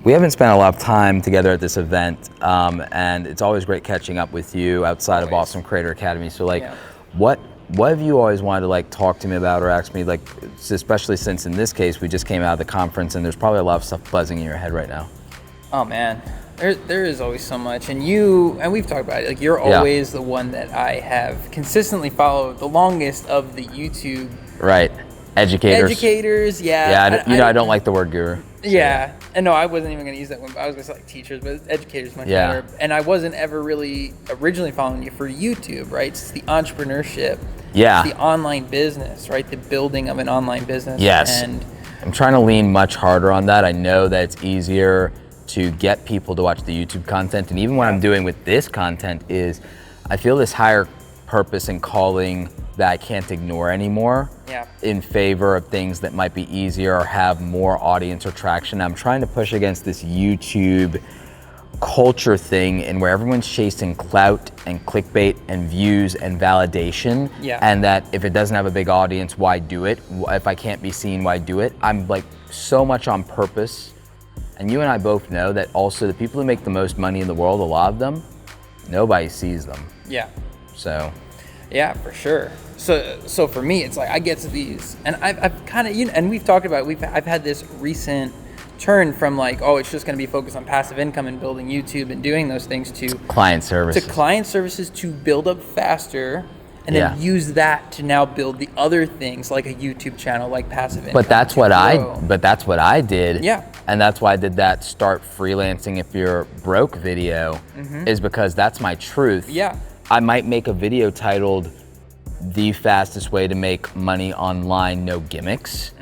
We haven't spent a lot of time together at this event, and it's always great catching up with you outside of Awesome Creator Academy. So like, what have you always wanted to like talk to me about or ask me, like, especially since in this case we just came out of the conference and there's probably a lot of stuff buzzing in your head right now. Oh man, there is always so much, and we've talked about it. Like, you're always the one that I have consistently followed the longest of the YouTube. Right, educators. Yeah. I don't like the word guru. Yeah, and no, I wasn't even going to use that one. I was going to say like teachers, but educators much better. And I wasn't ever really originally following you for YouTube, right? It's the entrepreneurship. Yeah. It's the online business, right? The building of an online business. Yes. And I'm trying to lean much harder on that. I know that it's easier to get people to watch the YouTube content, and even what I'm doing with this content is I feel this higher purpose and calling that I can't ignore anymore in favor of things that might be easier or have more audience or traction. I'm trying to push against this YouTube culture thing and where everyone's chasing clout and clickbait and views and validation, and that if it doesn't have a big audience, why do it? If I can't be seen, why do it? I'm like so much on purpose. And you and I both know that also the people who make the most money in the world, a lot of them, nobody sees them. Yeah. So. Yeah, for sure. So for me, it's like I get to these, and I've kind of, and we've talked about I've had this recent turn from like, oh, it's just going to be focused on passive income and building YouTube and doing those things to client services to build up faster, and then use that to now build the other things like a YouTube channel, like passive income. But that's what I did. Yeah. And that's why I did that start freelancing if you're broke video, is because that's my truth. Yeah. I might make a video titled "The Fastest Way to Make Money Online, No Gimmicks,"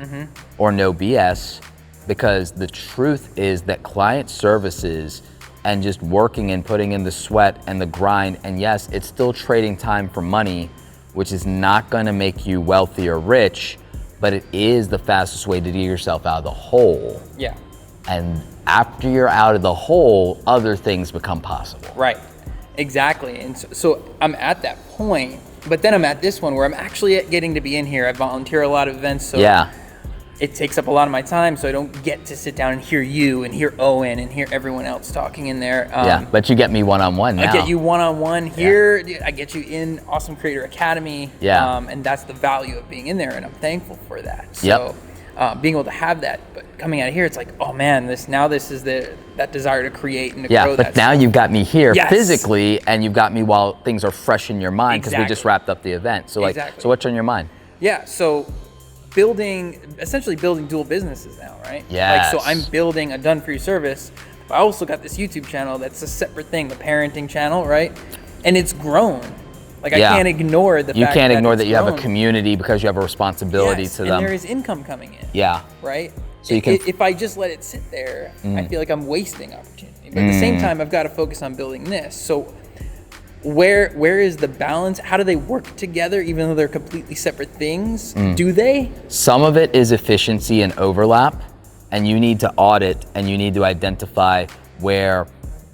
or "No BS," because the truth is that client services and just working and putting in the sweat and the grind, and yes, it's still trading time for money, which is not gonna make you wealthy or rich, but it is the fastest way to dig yourself out of the hole. Yeah. And after you're out of the hole, other things become possible. Right, exactly. And so I'm at that point, but then I'm at this one where I'm actually getting to be in here. I volunteer a lot of events, so it takes up a lot of my time, so I don't get to sit down and hear you and hear Owen and hear everyone else talking in there. But you get me one-on-one now. I get you one-on-one here. I get you in Awesome Creator Academy. And that's the value of being in there, and I'm thankful for that. So being able to have that, but coming out of here, it's like, oh man, this is that desire to create and to grow that. But now you've got me here physically, and you've got me while things are fresh in your mind, because we just wrapped up the event. So so what's on your mind? Yeah, so essentially building dual businesses now, right? Yes. Like, so I'm building a done-for-you service, but I also got this YouTube channel that's a separate thing, the parenting channel, right? And it's grown. Like, I can't ignore the fact that you can't ignore that you grown. have a community, because you have a responsibility to them. And there is income coming in. Yeah. Right? So you can, if I just let it sit there, I feel like I'm wasting opportunity. But at the same time, I've got to focus on building this. So where is the balance? How do they work together, even though they're completely separate things? Do they? Some of it is efficiency and overlap, and you need to audit and you need to identify where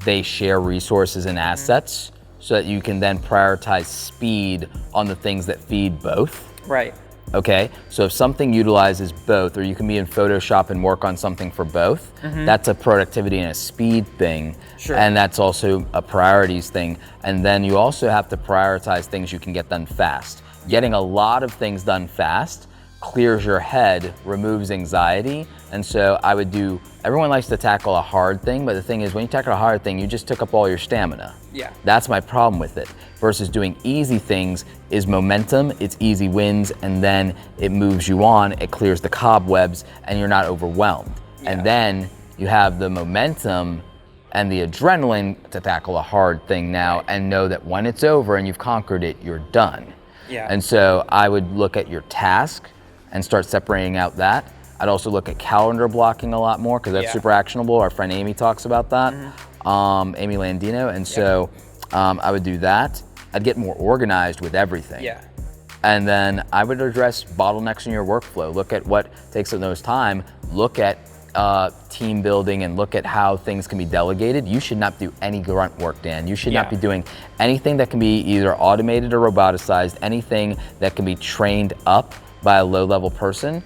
they share resources and assets, so that you can then prioritize speed on the things that feed both. Right. Okay, so if something utilizes both, or you can be in Photoshop and work on something for both, that's a productivity and a speed thing. Sure. And that's also a priorities thing. And then you also have to prioritize things you can get done fast. Getting a lot of things done fast clears your head, removes anxiety. And so everyone likes to tackle a hard thing, but the thing is, when you tackle a hard thing, you just took up all your stamina. Yeah. That's my problem with it. Versus doing easy things is momentum, it's easy wins, and then it moves you on, it clears the cobwebs, and you're not overwhelmed. Yeah. And then you have the momentum and the adrenaline to tackle a hard thing now, and know that when it's over and you've conquered it, you're done. Yeah. And so I would look at your task and start separating out that. I'd also look at calendar blocking a lot more, because that's super actionable. Our friend Amy talks about that, Amy Landino. And so I would do that. I'd get more organized with everything. Yeah. And then I would address bottlenecks in your workflow. Look at what takes the most time. Look at team building, and look at how things can be delegated. You should not do any grunt work, Dan. You should not be doing anything that can be either automated or roboticized, anything that can be trained up by a low-level person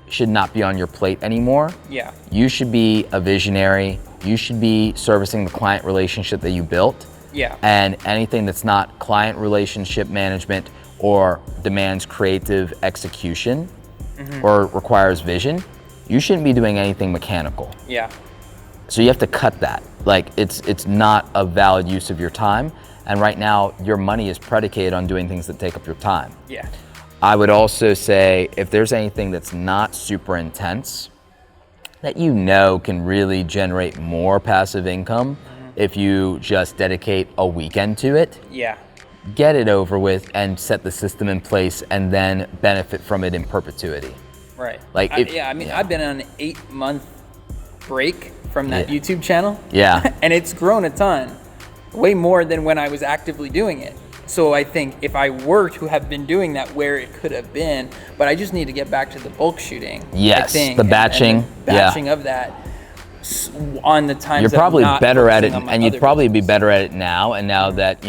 should not be on your plate anymore. Yeah. You should be a visionary. You should be servicing the client relationship that you built. Yeah. And anything that's not client relationship management or demands creative execution or requires vision, you shouldn't be doing anything mechanical. Yeah. So you have to cut that. Like it's not a valid use of your time. And right now your money is predicated on doing things that take up your time. Yeah. I would also say if there's anything that's not super intense that you know can really generate more passive income if you just dedicate a weekend to it, Yeah. get it over with and set the system in place and then benefit from it in perpetuity. Right. Like I've been on an 8-month break from that YouTube channel. Yeah. And it's grown a ton, way more than when I was actively doing it. So I think if I were to have been doing that, where it could have been, but I just need to get back to the bulk shooting. Yes, I think, the batching. and the batching of that on the times You're probably better at it, and you'd probably be business. better at it now. And now that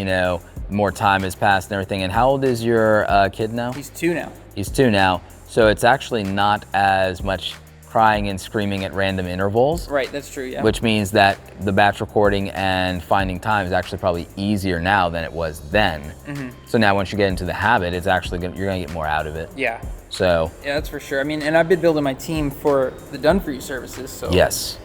more time has passed and everything. And how old is your kid now? He's 2 now. He's 2 now. So it's actually not as much crying and screaming at random intervals. Right, that's true, yeah. Which means that the batch recording and finding time is actually probably easier now than it was then. So now once you get into the habit, it's actually you're gonna get more out of it. Yeah. So. Yeah, that's for sure. I mean, and I've been building my team for the done-for-you services, so. Yes.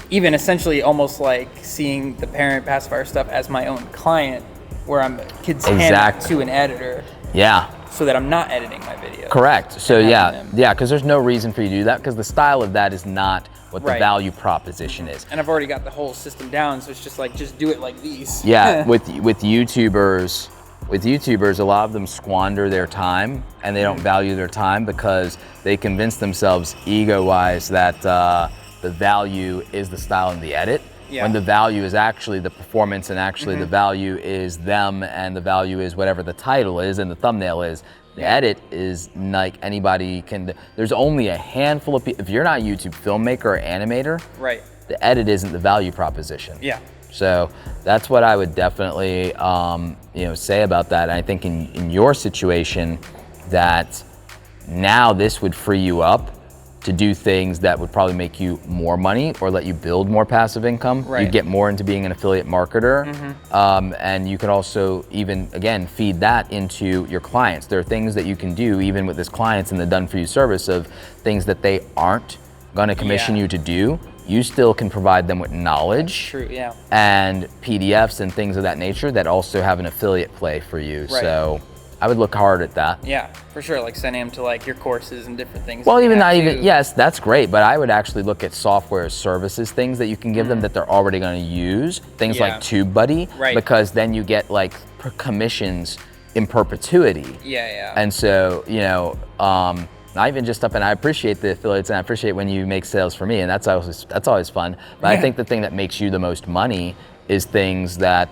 Even essentially almost like seeing the parent pacifier stuff as my own client, where I'm kids hand to an editor. Yeah. So that I'm not editing my video. Correct. So yeah, because there's no reason for you to do that because the style of that is not what the value proposition is. And I've already got the whole system down, so it's just like, just do it like these. Yeah, with YouTubers, a lot of them squander their time and they don't value their time because they convince themselves ego-wise that the value is the style and the edit. Yeah. When the value is actually the performance and actually the value is them and the value is whatever the title is and the thumbnail is. The edit is like anybody can, there's only a handful of people, if you're not a YouTube filmmaker or animator, right, the edit isn't the value proposition. Yeah. So that's what I would definitely say about that. And I think in your situation that now this would free you up to do things that would probably make you more money or let you build more passive income. Right. You get more into being an affiliate marketer. And you could also even, again, feed that into your clients. There are things that you can do even with this clients in the done for you service of things that they aren't gonna commission you to do. You still can provide them with knowledge. True, yeah. And PDFs and things of that nature that also have an affiliate play for you. Right. So I would look hard at that. Yeah, for sure, like sending them to like your courses and different things. Well, even not even, yes, that's great, but I would actually look at software as services, things that you can give them that they're already gonna use, things like TubeBuddy, because then you get like commissions in perpetuity. Yeah. And so, not even just up, and I appreciate the affiliates and I appreciate when you make sales for me, and that's always fun, but I think the thing that makes you the most money is things that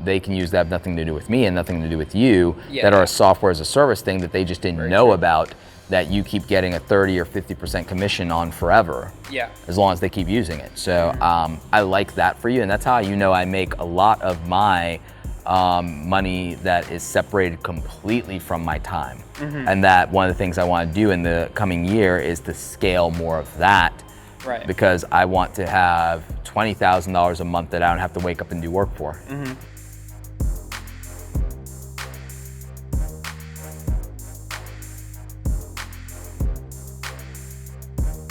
they can use that have nothing to do with me and nothing to do with you, that are a software as a service thing that they just didn't know about, that you keep getting a 30 or 50% commission on forever. Yeah. As long as they keep using it. So I like that for you, and that's how I make a lot of my money that is separated completely from my time. And that one of the things I want to do in the coming year is to scale more of that. Right. Because I want to have $20,000 a month that I don't have to wake up and do work for.